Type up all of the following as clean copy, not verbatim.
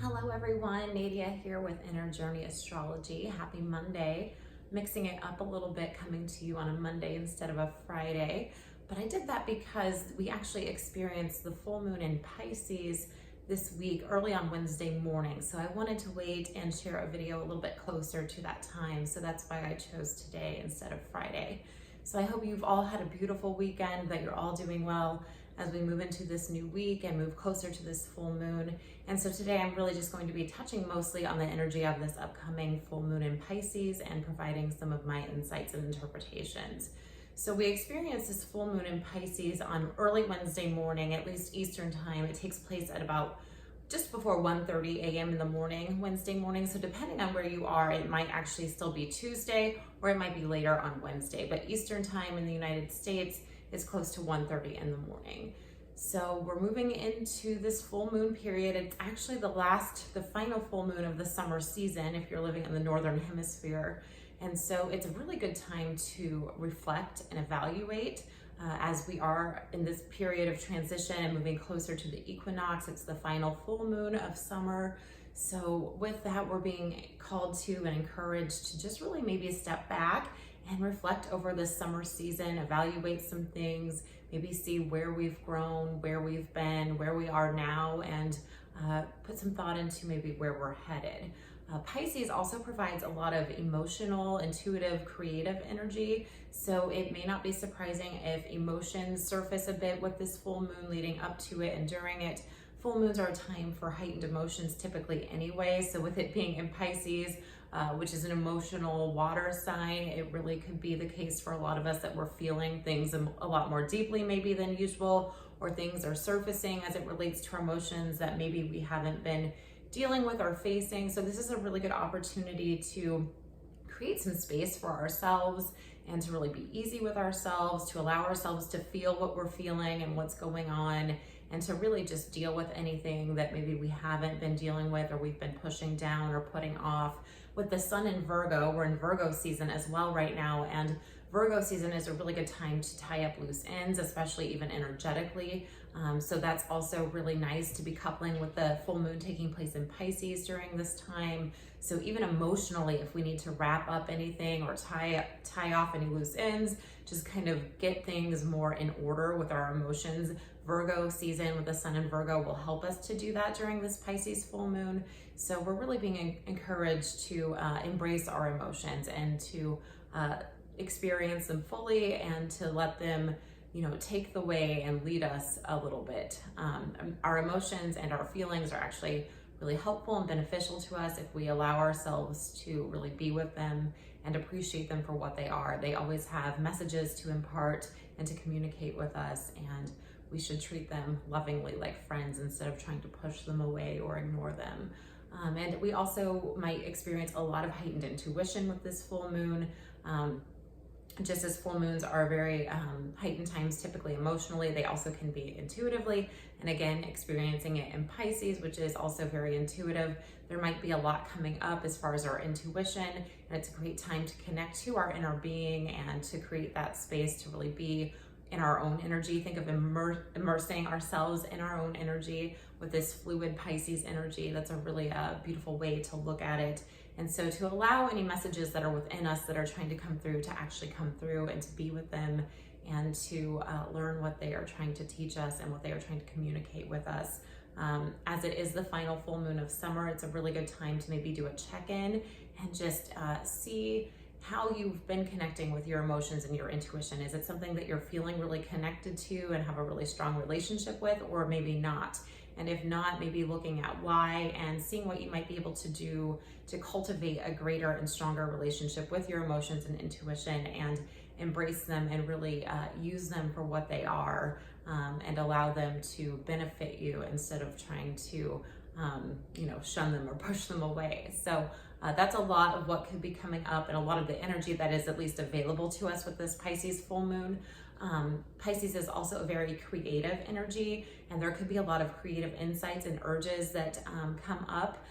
Hello everyone, Nadia here with Inner Journey Astrology. Happy Monday. Mixing it up a little bit, coming to you on a Monday instead of a Friday. But I did that because we actually experienced the full moon in Pisces this week, early on Wednesday morning. So I wanted to wait and share a video a little bit closer to that time. So that's why I chose today instead of Friday. So I hope you've all had a beautiful weekend, that you're all doing well as we move into this new week and move closer to this full moon. And so today I'm really just going to be touching mostly on the energy of this upcoming full moon in Pisces and providing some of my insights and interpretations. So we experienced this full moon in Pisces on early Wednesday morning, at least Eastern time. It takes place at about just before 1:30 a.m. in the morning, Wednesday morning. So depending on where you are, it might actually still be Tuesday or it might be later on Wednesday. But Eastern time in the United States is close to 1:30 in the morning. So we're moving into this full moon period. It's actually the final full moon of the summer season if you're living in the Northern Hemisphere. And so it's a really good time to reflect and evaluate as we are in this period of transition and moving closer to the equinox. It's the final full moon of summer. So with that, we're being called to and encouraged to just really maybe step back and reflect over this summer season, evaluate some things, maybe see where we've grown, where we've been, where we are now, and put some thought into maybe where we're headed. Pisces also provides a lot of emotional, intuitive, creative energy. So it may not be surprising if emotions surface a bit with this full moon leading up to it and during it. Full moons are a time for heightened emotions typically anyway. So with it being in Pisces, which is an emotional water sign, it really could be the case for a lot of us that we're feeling things a lot more deeply maybe than usual, or things are surfacing as it relates to our emotions that maybe we haven't been dealing with or facing. So this is a really good opportunity to create some space for ourselves and to really be easy with ourselves, to allow ourselves to feel what we're feeling and what's going on, and to really just deal with anything that maybe we haven't been dealing with or we've been pushing down or putting off. With the sun in Virgo, we're in Virgo season as well right now, and Virgo season is a really good time to tie up loose ends, especially even energetically. So that's also really nice to be coupling with the full moon taking place in Pisces during this time. So even emotionally, if we need to wrap up anything or tie off any loose ends, just kind of get things more in order with our emotions, Virgo season with the sun in Virgo will help us to do that during this Pisces full moon. So we're really being encouraged to embrace our emotions and to experience them fully and to let them, take the way and lead us a little bit. Our emotions and our feelings are actually really helpful and beneficial to us if we allow ourselves to really be with them and appreciate them for what they are. They always have messages to impart and to communicate with us, and we should treat them lovingly like friends instead of trying to push them away or ignore them. And we also might experience a lot of heightened intuition with this full moon. Just as full moons are very heightened times, typically emotionally, they also can be intuitively. And again, experiencing it in Pisces, which is also very intuitive, there might be a lot coming up as far as our intuition. And it's a great time to connect to our inner being and to create that space to really be in our own energy. Think of immersing ourselves in our own energy with this fluid Pisces energy. That's a really beautiful way to look at it. And so to allow any messages that are within us that are trying to come through to actually come through and to be with them and to learn what they are trying to teach us and what they are trying to communicate with us. As it is the final full moon of summer, it's a really good time to maybe do a check-in and just see how you've been connecting with your emotions and your intuition. Is it something that you're feeling really connected to and have a really strong relationship with, or maybe not? And if not, maybe looking at why and seeing what you might be able to do to cultivate a greater and stronger relationship with your emotions and intuition and embrace them and really use them for what they are, and allow them to benefit you instead of trying to shun them or push them away. So that's a lot of what could be coming up and a lot of the energy that is at least available to us with this Pisces full moon. Pisces is also a very creative energy, and there could be a lot of creative insights and urges that come up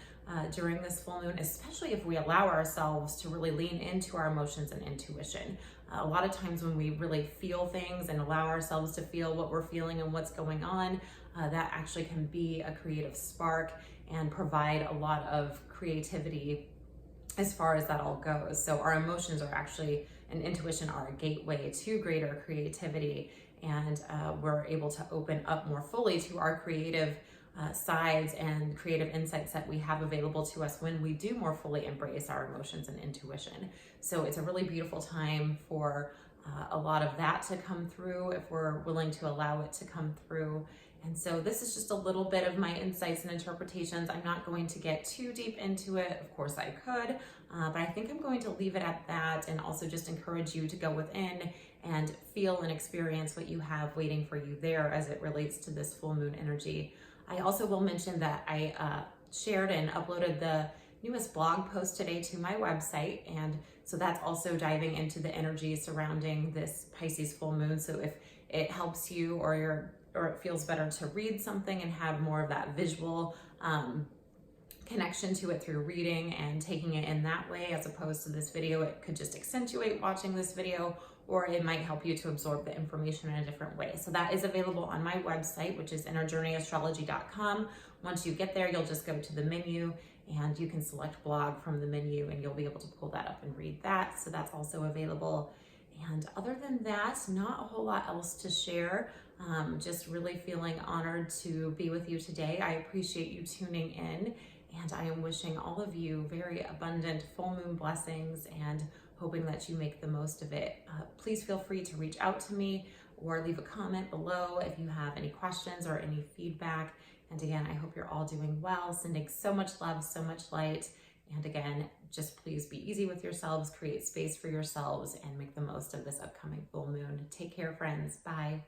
during this full moon, especially if we allow ourselves to really lean into our emotions and intuition. A lot of times when we really feel things and allow ourselves to feel what we're feeling and what's going on, that actually can be a creative spark and provide a lot of creativity as far as that all goes. So our emotions are actually, and intuition are a gateway to greater creativity, and we're able to open up more fully to our creative sides and creative insights that we have available to us when we do more fully embrace our emotions and intuition. So it's a really beautiful time for a lot of that to come through if we're willing to allow it to come through. And so this is just a little bit of my insights and interpretations. I'm not going to get too deep into it. Of course I could, but I think I'm going to leave it at that, and also just encourage you to go within and feel and experience what you have waiting for you there as it relates to this full moon energy. I also will mention that I shared and uploaded the newest blog post today to my website, and so that's also diving into the energy surrounding this Pisces full moon. So if it helps you, or it feels better to read something and have more of that visual connection to it through reading and taking it in that way, as opposed to this video, it could just accentuate watching this video, or it might help you to absorb the information in a different way. So that is available on my website, which is innerjourneyastrology.com. Once you get there, you'll just go to the menu and you can select blog from the menu, and you'll be able to pull that up and read that. So that's also available. And other than that, not a whole lot else to share. Just really feeling honored to be with you today. I appreciate you tuning in, and I am wishing all of you very abundant full moon blessings and hoping that you make the most of it. Please feel free to reach out to me or leave a comment below if you have any questions or any feedback. And again, I hope you're all doing well, sending so much love, so much light. And again, just please be easy with yourselves, create space for yourselves, and make the most of this upcoming full moon. Take care, friends. Bye.